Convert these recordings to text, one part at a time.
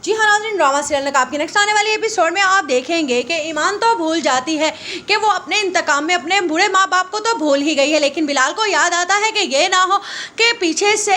जी हाँ नाज़रीन, drama serial नकाब के नेक्स्ट आने वाले एपिसोड में आप देखेंगे कि ईमान तो भूल जाती है कि वो अपने इंतकाम में अपने बूढ़े माँ बाप को तो भूल ही गई है, लेकिन बिलाल को याद आता है कि ये ना हो कि पीछे से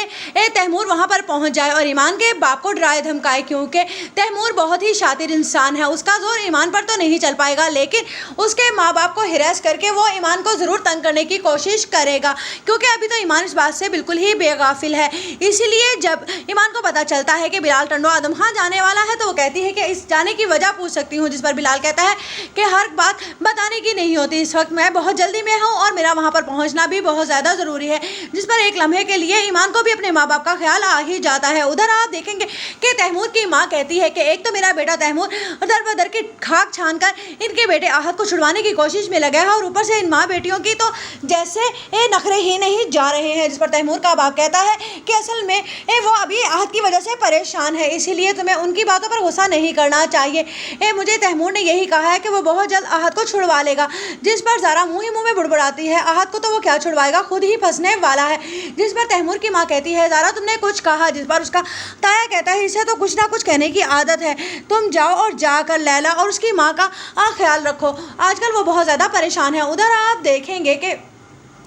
तैमूर वहाँ पर पहुँच जाए और ईमान के बाप को डराए धमकाए, क्योंकि तैमूर बहुत ही शातिर इंसान है। उसका जोर ईमान पर तो नहीं चल पाएगा, लेकिन उसके माँ बाप को हिरास करके वो ईमान को ज़रूर तंग करने की कोशिश करेगा, क्योंकि अभी तो ईमान इस बात से बिल्कुल ही बेगाफिल है। इसीलिए जब ईमान को पता चलता है कि बिलाल टंडो आदम खां जाने वाला है तो वो कहती है कि इस जाने की वजह पूछ सकती हूँ, जिस पर बिलाल कहता है कि हर बात बताने की नहीं होती, इस वक्त मैं बहुत जल्दी में हूँ और मेरा वहाँ पर पहुँचना भी बहुत ज़्यादा ज़रूरी है। जिस पर एक लम्हे के लिए ईमान को भी अपने माँ बाप का ख्याल आ ही जाता है। उधर आप देखेंगे कि तैमूर की माँ कहती है कि एक तो मेरा बेटा तैमूर दर बदर की खाक छान कर इनके बेटे आहत को छुड़वाने की कोशिश में लगा है और ऊपर से इन माँ बेटियों की तो जैसे नखरे ही नहीं जा रहे हैं। जिस पर तैमूर का बाप कहता है कि असल में वो अभी आहत की वजह से परेशान है, इसीलिए तुम्हें उनकी बातों पर गुस्सा नहीं करना चाहिए। मुझे तैमूर ने यही कहा है कि वो बहुत जल्द आहत को छुड़वा लेगा। जिस पर ज़ारा मुँह ही मुँह में बुड़बुड़ाती है, आहत को तो वो क्या छुड़वाएगा, खुद ही फंसने वाला है। जिस पर तैमूर की माँ कहती है ज़ारा तुमने कुछ कहा, जिस पर उसका ताया कहता है इसे तो कुछ ना कुछ कहने की आदत है, तुम जाओ और जाकर लैला और उसकी माँ का ख्याल रखो, आजकल वो बहुत ज़्यादा परेशान है। उधर आप देखेंगे कि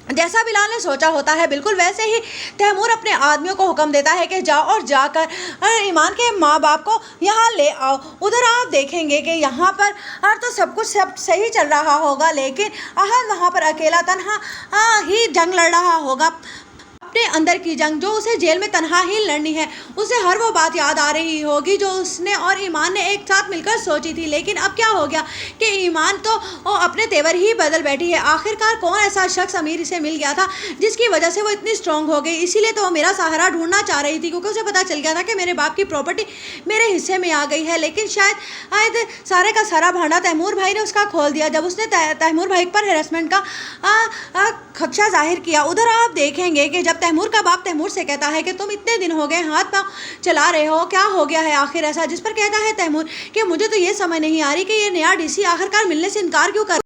जैसा बिलाल ने सोचा होता है बिल्कुल वैसे ही तैमूर अपने आदमियों को हुक्म देता है कि जाओ और जाकर ईमान के माँ बाप को यहाँ ले आओ। उधर आप देखेंगे कि यहाँ पर तो सब कुछ सही चल रहा होगा, लेकिन आहत वहाँ पर अकेला तन्हा ही जंग लड़ रहा होगा, अपने अंदर की जंग जो उसे जेल में तन्हा ही लड़नी है। उसे हर वो बात याद आ रही होगी जो उसने और ईमान ने एक साथ मिलकर सोची थी, लेकिन अब क्या हो गया कि ईमान तो अपने तेवर ही बदल बैठी है। आखिरकार कौन ऐसा शख्स अमीर से मिल गया था जिसकी वजह से वो इतनी स्ट्रांग हो गई, इसीलिए तो वो मेरा सहारा ढूंढना चाह रही थी, क्योंकि उसे पता चल गया था कि मेरे बाप की प्रॉपर्टी मेरे हिस्से में आ गई है। लेकिन शायद सारे का सारा भांडा तैमूर भाई ने उसका खोल दिया जब उसने तैमूर भाई पर हेरसमेंट का खदशा जाहिर किया। उधर आप देखेंगे कि जब तैमूर का बाप तैमूर से कहता है कि तुम इतने दिन हो गए हाथ पाँव चला रहे हो, क्या हो गया है आखिर ऐसा, जिस पर कहता है तैमूर कि मुझे तो ये समझ नहीं आ रही कि ये नया डीसी आखिरकार मिलने से इनकार क्यों कर